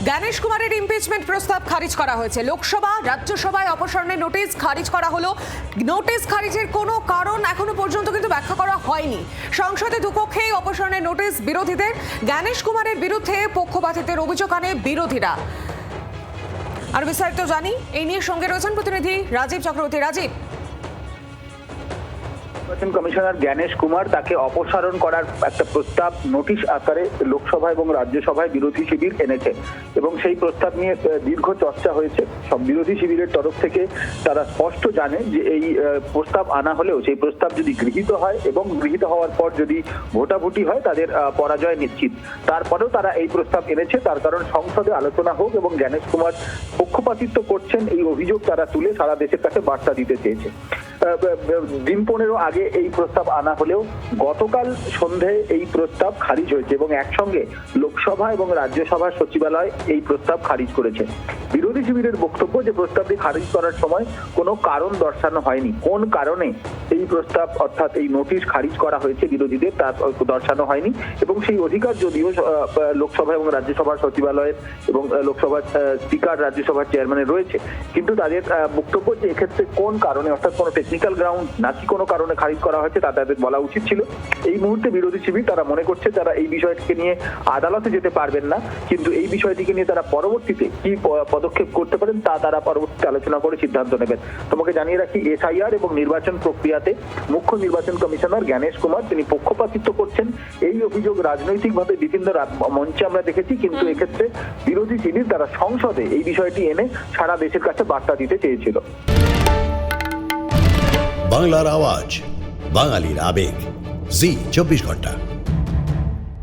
জ্ঞানেশ কুমারের ইমপিচমেন্ট প্রস্তাব খারিজ করা হয়েছে। লোকসভা রাজ্যসভায় অপসারণের নোটিশ খারিজ করা হলো। নোটিশ খারিজের কোনো কারণ এখনো পর্যন্ত কিন্তু ব্যাখ্যা করা হয়নি। সংসদে দুপক্ষেই অপসারণের নোটিশ বিরোধীদের। জ্ঞানেশ কুমারের বিরুদ্ধে পক্ষপাতিত্বের অভিযোগ আনে বিরোধীরা। আর বিস্তারিত জানি, এই নিয়ে সঙ্গে রয়েছেন প্রতিনিধি রাজীব চক্রবর্তী। রাজীব, নির্বাচন কমিশনার জ্ঞানেশ কুমার তাকে অপসারণ করার একটা প্রস্তাব নোটিশ আকারে লোকসভা এবং রাজ্যসভায় বিরোধী শিবির এনেছে এবং সেই প্রস্তাব নিয়ে দীর্ঘ চর্চা হয়েছে। সব বিরোধী শিবিরের তরফ থেকে তারা স্পষ্ট জানে যে এই প্রস্তাব আনা হলেও সেই প্রস্তাব যদি গৃহীত হয় এবং গৃহীত হওয়ার পর যদি ভোটাভুটি হয় তাদের পরাজয় নিশ্চিত। তারপরেও তারা এই প্রস্তাব এনেছে, তার কারণ সংসদে আলোচনা হোক এবং জ্ঞানেশ কুমার পক্ষপাতিত্ব করছেন এই অভিযোগ তারা তুলে সারা দেশের কাছে বার্তা দিতে চেয়েছে। দিন 15 আগে এই প্রস্তাব আনা হলেও গতকাল সন্ধ্যায় এই প্রস্তাব খারিজ হয়েছে এবং একসঙ্গে লোকসভা এবং রাজ্যসভার সচিবালয় এই প্রস্তাব খারিজ করেছে। বিরোধী শিবিরের বক্তব্য যে প্রস্তাবটি খারিজ করার সময় কোনো কারণ দর্শানো হয়নি। কোন কারণে এই প্রস্তাব অর্থাৎ এই নোটিশ খারিজ করা হয়েছে বিরোধীদের তা দর্শানো হয়নি এবং সেই অধিকার যদিও লোকসভা এবং রাজ্যসভার সচিবালয়ের এবং লোকসভার স্পিকার রাজ্যসভার চেয়ারম্যানের রয়েছে, কিন্তু তাদের বক্তব্য যে এক্ষেত্রে কোন কারণে অর্থাৎ কোনো টেকনিক্যাল গ্রাউন্ড নাকি কোনো কারণে খারিজ করা হয়েছে তা তাদের বলা উচিত ছিল। এই মুহূর্তে বিরোধী শিবির তারা মনে করছে তারা এই বিষয়টিকে নিয়ে আদালতে যেতে পারবেন না, কিন্তু এই বিষয়টিকে নিয়ে তারা পরবর্তীতে কি পদক্ষেপ করতে পারেন তা তারা পরবর্তীতে আলোচনা করে সিদ্ধান্ত নেবেন। তোমাকে জানিয়ে রাখি, এসআইআর এবং নির্বাচন প্রক্রিয়াতে মুখ্য নির্বাচন কমিশনার জ্ঞানেশ কুমার তিনি পক্ষপাতিত্ব করছেন, এই অভিযোগ রাজনৈতিকভাবে বিভিন্ন মঞ্চে আমরা দেখেছি, কিন্তু এক্ষেত্রে বিরোধী শিবির তারা সংসদে এই বিষয়টি এনে সারা দেশের কাছে বার্তা দিতে চেয়েছিল। বাংলার আওয়াজ, বাঙালির আবেগ, জি 24 ঘন্টা।